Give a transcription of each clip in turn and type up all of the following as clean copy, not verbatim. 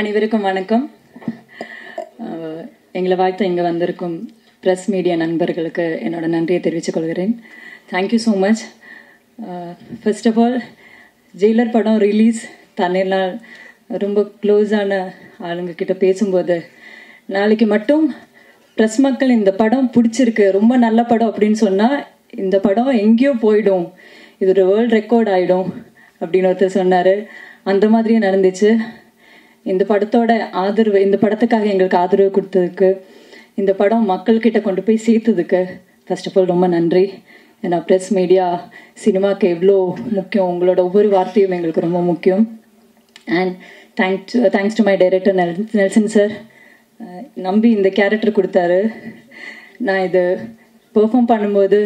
அனைவருக்கும் வணக்கம். எங்களை வாழ்த்து இங்கே வந்திருக்கும் ப்ரெஸ் மீடியா நண்பர்களுக்கு என்னோட நன்றியை தெரிவித்துக் கொள்கிறேன். Thank you so much. First of all, Jailer படம் ரிலீஸ் தன்னால் ரொம்ப க்ளோஸான ஆளுங்க கிட்ட பேசும்போது, நாளைக்கு மட்டும் ப்ரெஸ் மக்கள் இந்த படம் பிடிச்சிருக்கு, ரொம்ப நல்ல படம் அப்படின்னு சொன்னால் இந்த படம் எங்கேயோ போயிடும், இது ஒரு வேர்ல்ட் ரெக்கார்ட் ஆகிடும் அப்படின்னு ஒருத்தர் சொன்னார். அந்த மாதிரியே நடந்துச்சு. இந்த படத்தோட ஆதரவு, இந்த படத்துக்காக எங்களுக்கு ஆதரவு கொடுத்ததுக்கு, இந்த படம் மக்கள்கிட்ட கொண்டு போய் சேர்த்ததுக்கு ஃபர்ஸ்ட் ஆஃப் ஆல் ரொம்ப நன்றி. ஏன்னா ப்ரெஸ் மீடியா சினிமாவுக்கு எவ்வளோ முக்கியம், உங்களோட ஒவ்வொரு வார்த்தையும் எங்களுக்கு ரொம்ப முக்கியம். And thanks to my director Nelson sir. நம்பி இந்த கேரக்டர் கொடுத்தாரு. நான் இது பெர்ஃபார்ம் பண்ணும்போது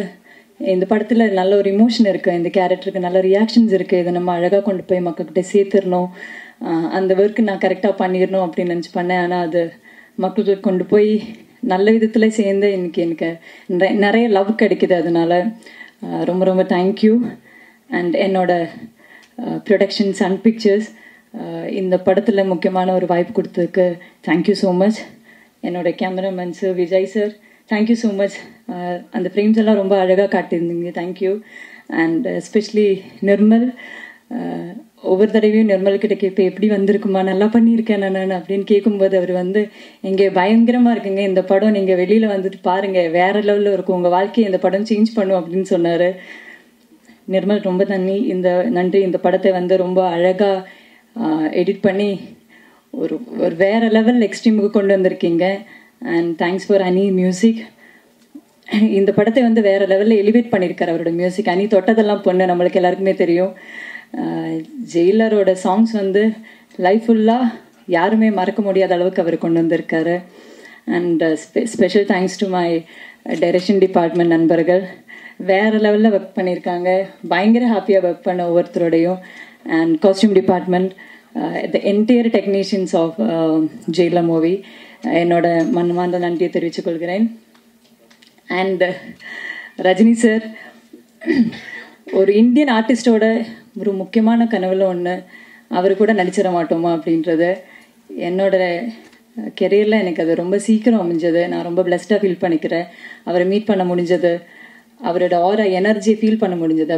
இந்த படத்தில் நல்ல ஒரு இமோஷன் இருக்குது, இந்த கேரக்டருக்கு நல்ல ரியாக்ஷன்ஸ் இருக்குது, இதை நம்ம அழகாக கொண்டு போய் மக்கள்கிட்ட சேர்த்துடணும், அந்த ஒர்க்கு நான் கரெக்டாக பண்ணிடணும் அப்படின்னு நினச்சி பண்ணேன். ஆனால் அது மக்களுக்கு கொண்டு போய் நல்ல விதத்தில் சேர்ந்து இன்னைக்கு எனக்கு நிறைய லவ் கிடைக்குது. அதனால ரொம்ப ரொம்ப தேங்க்யூ. அண்ட் என்னோட ப்ரொடக்ஷன் சன் பிக்சர்ஸ் இந்த படத்தில் முக்கியமான ஒரு வாய்ப்பு கொடுத்ததுக்கு தேங்க்யூ ஸோ மச். என்னோட cameraman sir Vijay sir, thank you so much. அந்த ஃப்ரேம்ஸ் எல்லாம் ரொம்ப அழகாக காட்டியிருந்தீங்க, தேங்க்யூ. அண்ட் எஸ்பெஷலி நிர்மல், ஒவ்வொரு தடவையும் நிர்மல்கிட்ட கேட்பேன், எப்படி வந்திருக்குமா, நல்லா பண்ணியிருக்கேன் நான் அப்படின்னு கேட்கும்போது அவர் வந்து, இங்கே பயங்கரமாக இருக்குங்க இந்த படம், நீங்கள் வெளியில் வந்துட்டு பாருங்கள், வேறு லெவலில் இருக்கும், உங்கள் வாழ்க்கையை இந்த படம் சேஞ்ச் பண்ணும் அப்படின்னு சொன்னார். நிர்மல் ரொம்ப நன்றி. இந்த படத்தை வந்து ரொம்ப அழகாக எடிட் பண்ணி ஒரு வேறு லெவல் எக்ஸ்ட்ரீமுக்கு கொண்டு வந்திருக்கீங்க. அண்ட் தேங்க்ஸ் ஃபார் அனி மியூசிக். இந்த படத்தை வந்து வேறு லெவலில் எலிவேட் பண்ணியிருக்காரு அவரோட மியூசிக். அனி தொட்டதெல்லாம் பொண்ணு நம்மளுக்கு எல்லாருக்குமே தெரியும். ஜெயிலரோட சாங்ஸ் வந்து லைஃப் ஃபுல்லாக யாருமே மறக்க முடியாத அளவுக்கு அவர் கொண்டு வந்திருக்காரு. And special thanks to my direction department நண்பர்கள், வேறு லெவலில் ஒர்க் பண்ணியிருக்காங்க, பயங்கர ஹாப்பியாக ஒர்க் பண்ண ஒவ்வொருத்தரோடையும். And costume department, the entire technicians of Jailer movie, என்னோட மனமார்ந்த நன்றியை தெரிவித்துக் கொள்கிறேன். அண்ட் ரஜினி சார், ஒரு இந்தியன் ஆர்டிஸ்டோட ஒரு முக்கியமான கனவுல ஒன்று, அவர் கூட நடிச்சிட மாட்டோமா அப்படின்றது. என்னோட கெரியரில் எனக்கு அது ரொம்ப சீக்கிரம் அமைஞ்சது. நான் ரொம்ப பிளஸ்டாக ஃபீல் பண்ணிக்கிறேன். அவரை மீட் பண்ண முடிஞ்சது, அவரோட ஆரா எனர்ஜியை ஃபீல் பண்ண முடிஞ்சது.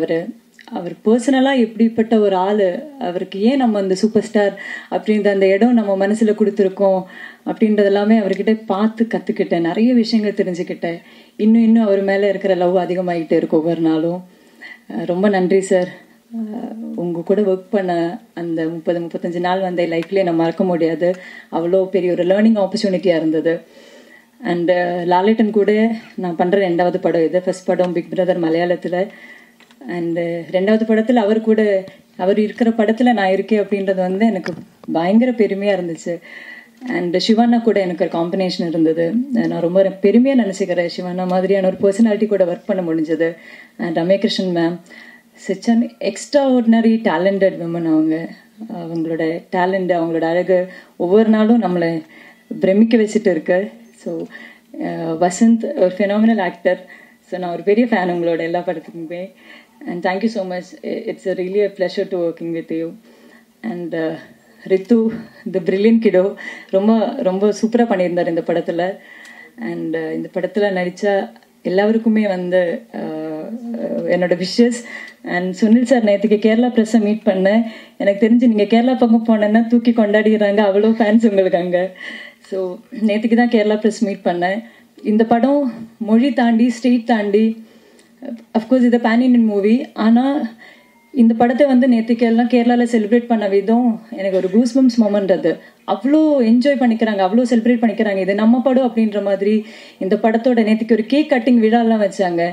அவர் பர்சனலாக எப்படிப்பட்ட ஒரு ஆள், அவருக்கு ஏன் நம்ம அந்த சூப்பர் ஸ்டார் அப்படின்ற அந்த இடம் நம்ம மனசில் கொடுத்துருக்கோம் அப்படின்றதெல்லாமே அவர்கிட்ட பார்த்து கற்றுக்கிட்டேன், நிறைய விஷயங்கள் தெரிஞ்சுக்கிட்டேன். இன்னும் அவர் மேலே இருக்கிற லவ் அதிகமாகிட்டே இருக்கும் ஒவ்வொரு நாளும். ரொம்ப நன்றி சார். உங்கள் கூட ஒர்க் பண்ண அந்த 30-35 நாள் வந்து லைஃப்லேயே நான் மறக்க முடியாது. அவ்வளோ பெரிய ஒரு லேர்னிங் ஆப்பர்ச்சுனிட்டியாக இருந்தது. அண்டு லாலேட்டன் கூட நான் பண்ணுற 2வது படம் இது. ஃபர்ஸ்ட் படம் பிக் பிரதர் மலையாளத்தில், அண்டு 2வது படத்தில் அவர் இருக்கிற படத்தில் நான் இருக்கேன் அப்படின்றது வந்து எனக்கு பயங்கர பெருமையாக இருந்துச்சு. அண்ட் சிவானா கூட எனக்கு ஒரு காம்பினேஷன் இருந்தது. நான் ரொம்ப பெருமையாக நினச்சிக்கிறேன், சிவானா மாதிரியான ஒரு பர்சனாலிட்டி கூட ஒர்க் பண்ண முடிஞ்சது. And Ramyakrishnan ma'am, such an extraordinary talented women. அவங்களோட டேலண்ட், அவங்களோட அழகு ஒவ்வொரு நாளும் நம்மளை பிரமிக்க வச்சுட்டு இருக்கு. ஸோ வசந்த் ஒரு ஃபெனாமினல் ஆக்டர். ஸோ நான் ஒரு பெரிய ஃபேன் உங்களோட எல்லா படத்துக்குமே. And thank you so much. It's really a pleasure to working with you. And Ritu the brilliant kiddo, ரொம்ப ரொம்ப சூப்பராக பண்ணியிருந்தார் இந்த படத்தில். அண்ட் இந்த படத்தில் நடித்தா எல்லாருக்குமே வந்து என்னோட விஷஸ். அண்ட் சுனில் சார், நேற்றுக்கு கேரளா ப்ரெஸ்ஸை மீட் பண்ணேன். எனக்கு தெரிஞ்சு நீங்கள் கேரளா பக்கம் போனேன்னா தூக்கி கொண்டாடிடுறாங்க, அவ்வளோ ஃபேன்ஸ் உங்களுக்கு அங்கே. ஸோ நேற்றுக்கு தான் கேரளா ப்ரெஸ் மீட் பண்ணேன். இந்த படம் மொழி தாண்டி, ஸ்டேட் தாண்டி, அஃப்கோர்ஸ் இது பேன் இண்டியன் மூவி, ஆனால் இந்த படத்தை வந்து நேற்றுக்கு எல்லாம் கேரளாவில் செலிப்ரேட் பண்ண விதம் எனக்கு ஒரு கூஸ்பம்ஸ் மொமெண்ட். அது அவ்வளோ என்ஜாய் பண்ணிக்கிறாங்க, அவ்வளோ செலிப்ரேட் பண்ணிக்கிறாங்க, இது நம்ம படம் அப்படின்ற மாதிரி. இந்த படத்தோட நேற்றுக்கு ஒரு கேக் கட்டிங் விழாலாம் வச்சாங்க.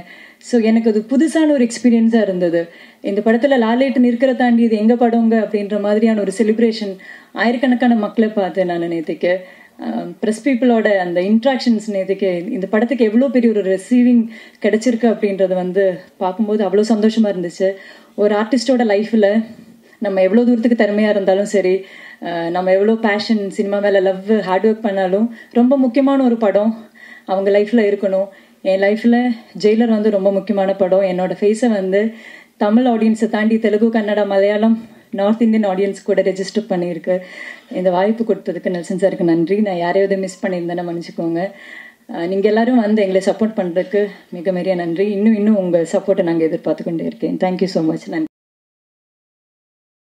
ஸோ எனக்கு அது புதுசான ஒரு எக்ஸ்பீரியன்ஸாக இருந்தது. இந்த படத்தில் லாலேட்டன் இருக்கிற தாண்டி இது எங்கள் படங்க அப்படின்ற மாதிரியான ஒரு செலிப்ரேஷன். ஆயிரக்கணக்கான மக்களை பார்த்தேன் நான் நேற்றுக்கு. ப்ரெஸ் பீப்புளோட அந்த இன்ட்ராக்ஷன்ஸ் நேற்றுக்கு இந்த படத்துக்கு எவ்வளோ பெரிய ஒரு ரிசீவிங் கிடைச்சிருக்கு அப்படின்றது வந்து பார்க்கும்போது அவ்வளோ சந்தோஷமாக இருந்துச்சு. ஒரு ஆர்டிஸ்டோட லைஃப்பில் நம்ம எவ்வளோ தூரத்துக்கு திறமையாக இருந்தாலும் சரி, நம்ம எவ்வளோ பேஷன், சினிமா மேலே லவ், ஹார்ட் ஒர்க் பண்ணாலும் ரொம்ப முக்கியமான ஒரு படம் அவங்க லைஃப்பில் இருக்கணும். என் லைஃப்பில் ஜெயிலர் வந்து ரொம்ப முக்கியமான படம். என்னோடய ஃபேஸை வந்து தமிழ் ஆடியன்ஸை தாண்டி Telugu, Kannada, Malayalam, north Indian audience கூட ரெஜிஸ்டர் பண்ணியிருக்கு. இந்த வாய்ப்பு கொடுத்ததுக்கு நெல்சன் சாருக்கு நன்றி. நான் யாரையாவது மிஸ் பண்ணியிருந்தேன்னா மன்னிச்சுக்கோங்க. நீங்கள் எல்லாரும் வந்து எங்களை சப்போர்ட் பண்ணுறதுக்கு மிக நிறைய நன்றி. இன்னும் உங்கள் சப்போர்ட்டை நாங்கள் எதிர்பார்த்து கொண்டே இருக்கேன். Thank you so much. நன்றி.